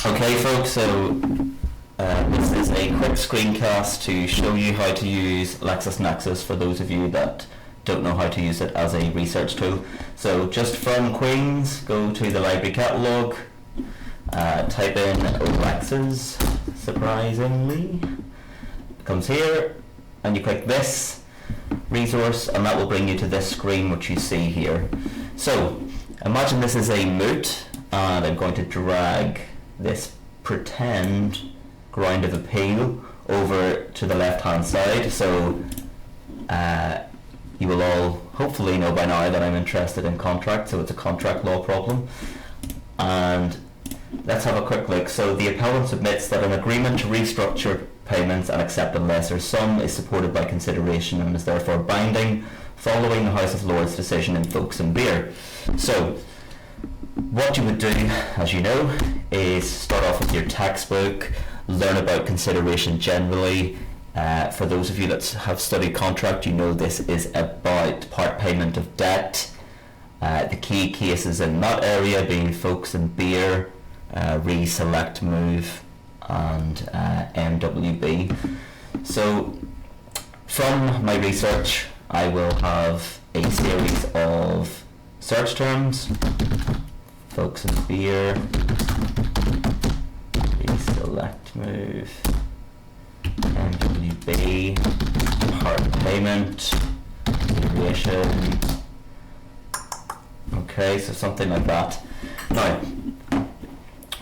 Okay folks, so this is a quick screencast to show you how to use LexisNexis for those of you that don't know how to use it as a research tool. So just from Queen's, go to the library catalogue, type in Lexis, surprisingly, it comes here, and you click this resource and that will bring you to this screen which you see here. So imagine this is a moot, and I'm going to drag this pretend ground of appeal over to the left hand side. So you will all hopefully know by now that I'm interested in contract, so it's a contract law problem. And let's have a quick look. So the appellant submits that an agreement to restructure payments and accept a lesser sum is supported by consideration and is therefore binding following the House of Lords decision in Folks and Beer. So what you would do, as you know, is start off with your textbook, learn about consideration generally. For those of you that have studied contract, you know this is about part payment of debt. The key cases in that area being Folks and Beer, Select Move and MWB. So from my research I will have a series of search terms: Folks and Beer, Select Move, MWB, part payment, duration. Okay, so something like that. Now,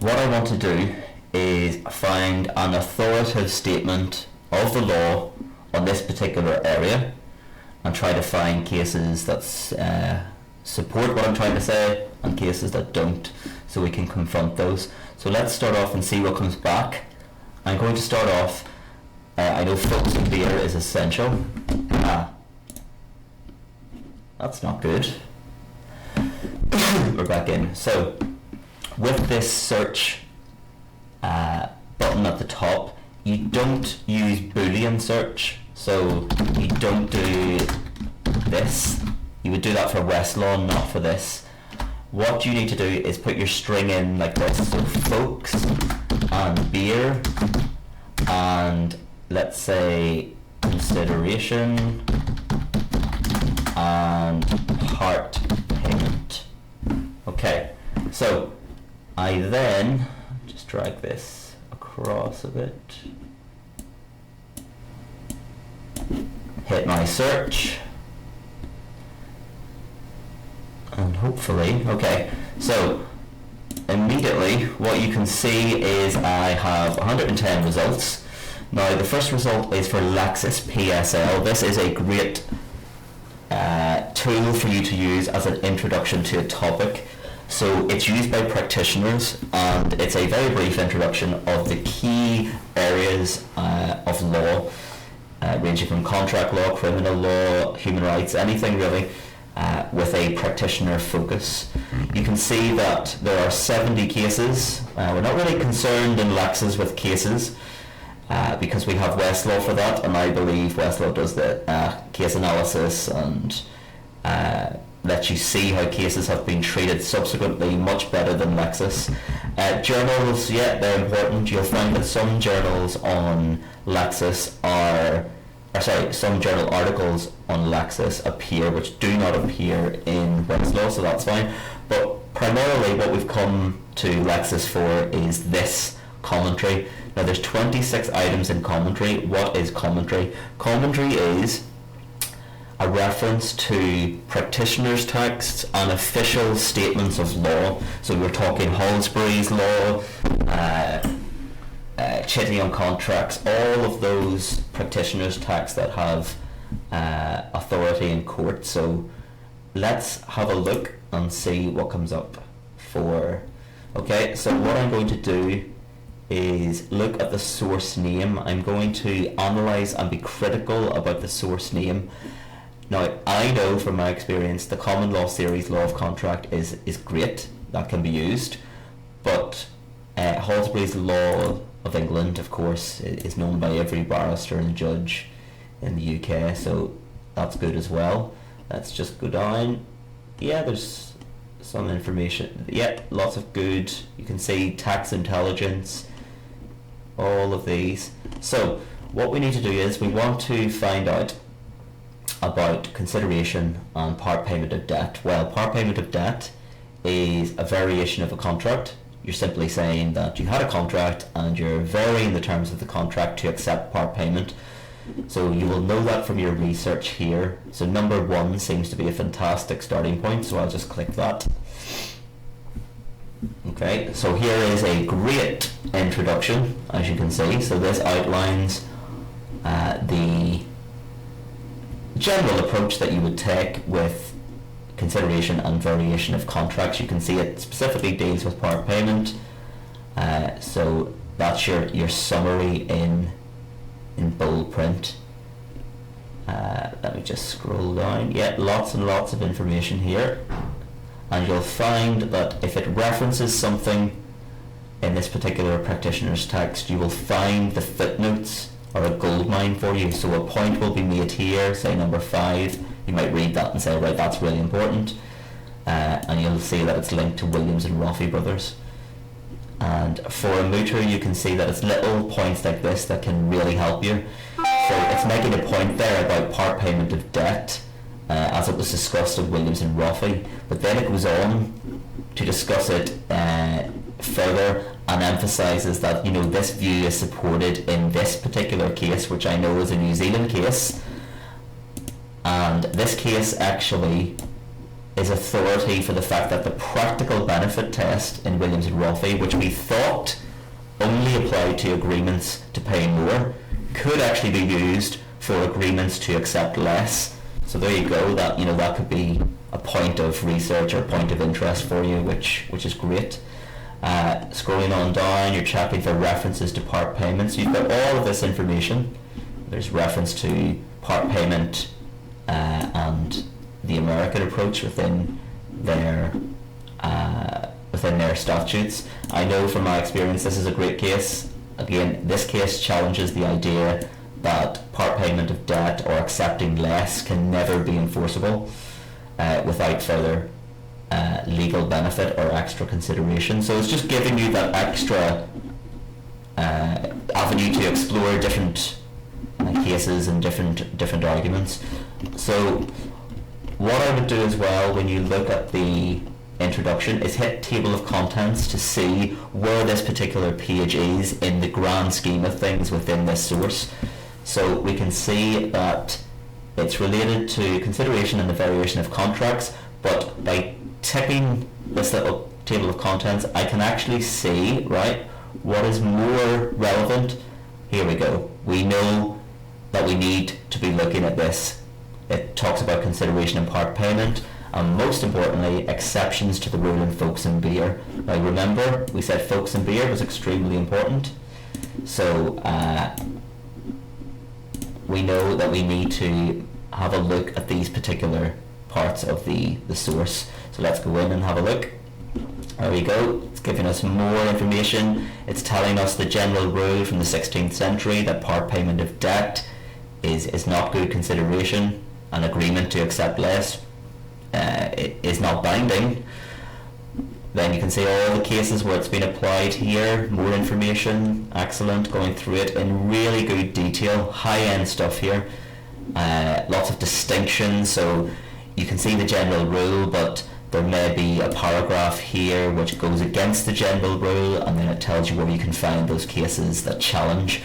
what I want to do is find an authoritative statement of the law on this particular area and try to find cases that support what I'm trying to say and cases that don't, so we can confront those. So let's start off and see what comes back. I'm going to start off, I know Folks and Beer is essential. That's not good. We're back in. So with this search button at the top, you don't use Boolean search, so you don't do this. You would do that for Westlaw, not for this. What you need to do is put your string in like this, so Folks and Beer and let's say consideration and part payment. Okay, so I then just drag this across a bit, hit my search, and hopefully, okay, so immediately what you can see is I have 110 results. Now the first result is for Lexis PSL. This is a great tool for you to use as an introduction to a topic. So it's used by practitioners and it's a very brief introduction of the key areas of law, ranging from contract law, criminal law, human rights, anything really, with a practitioner focus. You can see that there are 70 cases. We're not really concerned in Lexis with cases because we have Westlaw for that, and I believe Westlaw does the case analysis and lets you see how cases have been treated subsequently much better than Lexis. Journals, yeah, they're important. You'll find that some journals on Lexis some journal articles on Lexis appear which do not appear in Westlaw, so that's fine. But primarily what we've come to Lexis for is this commentary. Now there's 26 items in commentary. What is commentary? Commentary is a reference to practitioners' texts and official statements of law. So we're talking Halsbury's law, Chitty on contracts, all of those practitioners' texts that have authority in court. So let's have a look and see what comes up for. Okay, so what I'm going to do is look at the source name. I'm going to analyze and be critical about the source name. Now, I know from my experience the common law series law of contract is great, that can be used, but Halsbury's law of England, of course, is known by every barrister and judge in the UK, so that's good as well. Let's just go down. Yeah, there's some information. Yeah, lots of good. You can see tax intelligence, all of these. So what we need to do is we want to find out about consideration and part payment of debt. Well, part payment of debt is a variation of a contract. You're simply saying that you had a contract and you're varying the terms of the contract to accept part payment. So you will know that from your research here. So number 1 seems to be a fantastic starting point, so I'll just click that. Okay, so here is a great introduction, as you can see. So this outlines the general approach that you would take with consideration and variation of contracts. You can see it specifically deals with part payment. So that's your summary in bold print. Let me just scroll down. Yeah, lots and lots of information here. And you'll find that if it references something in this particular practitioner's text, you will find the footnotes are a goldmine for you. So a point will be made here, say number 5. You might read that and say, right, that's really important. And you'll see that it's linked to Williams and Roffey Brothers. And for a mooter, you can see that it's little points like this that can really help you. So it's making a point there about part payment of debt, as it was discussed in Williams and Roffey. But then it goes on to discuss it further and emphasises that, you know, this view is supported in this particular case, which I know is a New Zealand case. And this case actually is authority for the fact that the practical benefit test in Williams and Roffey, which we thought only applied to agreements to pay more, could actually be used for agreements to accept less. So there you go. That, you know, that could be a point of research or a point of interest for you, which is great. Scrolling on down, you're checking for references to part payments. You've got all of this information. There's reference to part payment and the American approach within their statutes. I know from my experience this is a great case. Again, this case challenges the idea that part payment of debt or accepting less can never be enforceable without further legal benefit or extra consideration. So it's just giving you that extra avenue to explore different cases and different arguments. So what I would do as well when you look at the introduction is hit table of contents to see where this particular page is in the grand scheme of things within this source. So we can see that it's related to consideration and the variation of contracts, but by ticking this little table of contents I can actually see, right, what is more relevant. Here we go. We know that we need to be looking at this. It talks about consideration and part payment, and most importantly exceptions to the rule in folks and beer. Now remember, we said folks and beer was extremely important, so we know that we need to have a look at these particular parts of the source. So let's go in and have a look. There we go. It's giving us more information. It's telling us the general rule from the 16th century that part payment of debt is not good consideration. An agreement to accept less is not binding. Then you can see all the cases where it's been applied here. More information. Excellent. Going through it in really good detail. High-end stuff here. Lots of distinctions. So you can see the general rule, but there may be a paragraph here which goes against the general rule, and then it tells you where you can find those cases that challenge.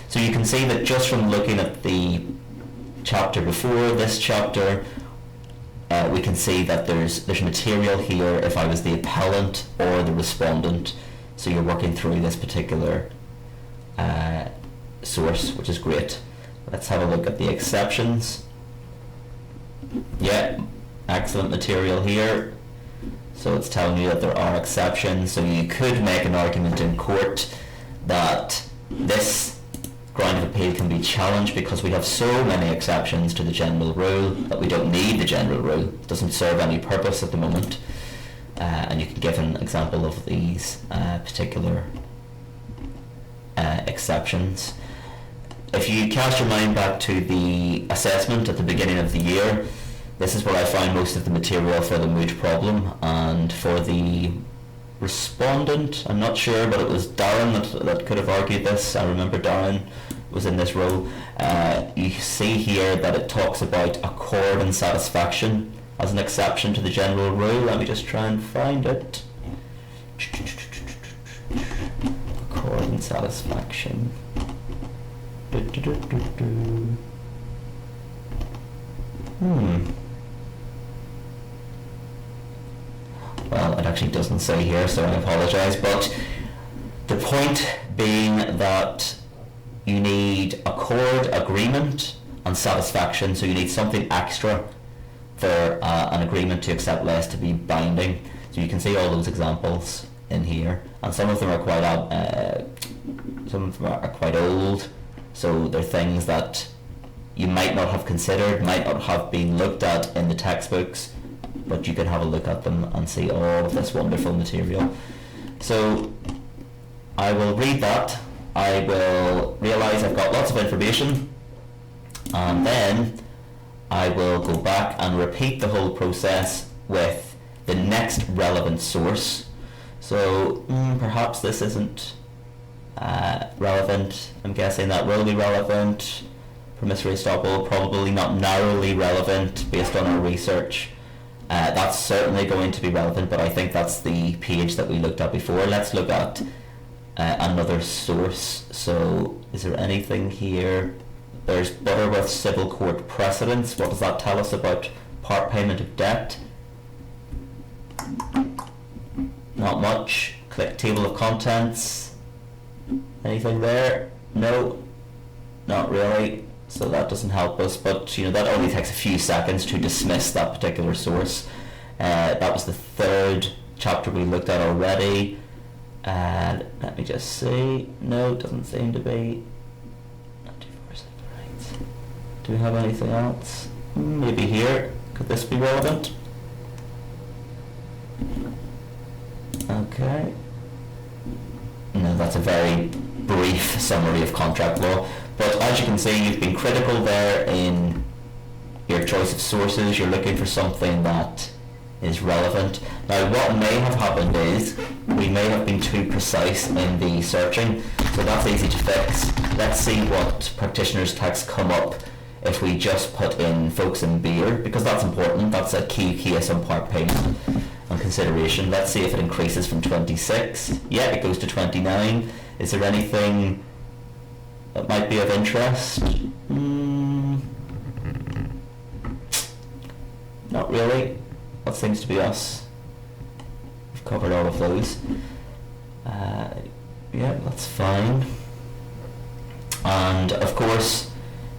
So you can see that just from looking at the chapter before this chapter, we can see that there's material here if I was the appellant or the respondent. So you're working through this particular source, which is great. Let's have a look at the exceptions. Yeah, excellent material here. So it's telling you that there are exceptions. So you could make an argument in court that this ground of appeal can be challenged because we have so many exceptions to the general rule that we don't need the general rule. It doesn't serve any purpose at the moment. And you can give an example of these particular exceptions. If you cast your mind back to the assessment at the beginning of the year, this is where I found most of the material for the mood problem, and for the respondent, I'm not sure, but it was Darren that could have argued this. I remember Darren was in this role. You see here that it talks about accord and satisfaction as an exception to the general rule. Let me just try and find it. Accord and satisfaction. Well, it actually doesn't say here, so I apologise, but the point being that you need accord, agreement, and satisfaction, so you need something extra for an agreement to accept less to be binding. So you can see all those examples in here, and some of them are quite old, so they're things that you might not have considered, might not have been looked at in the textbooks, but you can have a look at them and see all of this wonderful material. So I will read that, I will realise I've got lots of information, and then I will go back and repeat the whole process with the next relevant source. So perhaps this isn't relevant. I'm guessing that will be relevant. Promissory estoppel, probably not narrowly relevant based on our research. That's certainly going to be relevant, but I think that's the page that we looked at before. Let's look at another source. So is there anything here? There's Butterworth Civil Court Precedents. What does that tell us about part payment of debt? Not much. Click table of contents. Anything there? No, not really. So that doesn't help us, but that only takes a few seconds to dismiss that particular source. That was the third chapter we looked at already. Let me just see. No, it doesn't seem to be. Do we have anything else? Maybe here. Could this be relevant? Okay. No, that's a very brief summary of contract law. But as you can see, you've been critical there in your choice of sources. You're looking for something that is relevant. Now, what may have happened is we may have been too precise in the searching, so that's easy to fix. Let's see what practitioners' texts come up if we just put in Folks and Beer, because that's important. That's a key case on part payment and consideration. Let's see if it increases from 26. Yeah, it goes to 29. Is there anything that might be of interest? Not really. That seems to be us. We've covered all of those. Yeah, that's fine. And of course,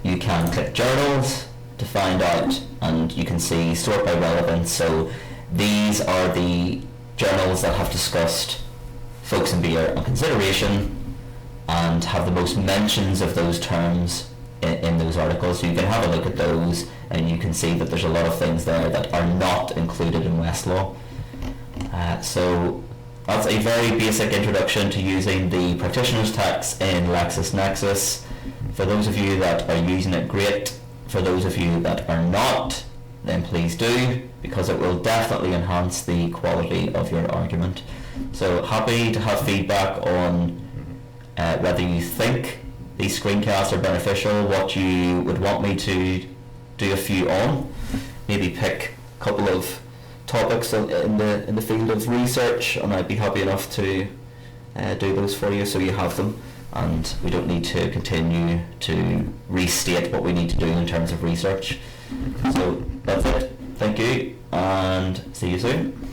you can click journals to find out, and you can see sort by relevance. So these are the journals that have discussed Folks and Beer and consideration and have the most mentions of those terms in those articles. So you can have a look at those, and you can see that there's a lot of things there that are not included in Westlaw. So that's a very basic introduction to using the practitioner's text in LexisNexis. For those of you that are using it, great. For those of you that are not, then please do, because it will definitely enhance the quality of your argument. So happy to have feedback on whether you think these screencasts are beneficial, what you would want me to do a few on, maybe pick a couple of topics in the field of research, and I'd be happy enough to do those for you so you have them, and we don't need to continue to restate what we need to do in terms of research. So that's it. Thank you, and see you soon.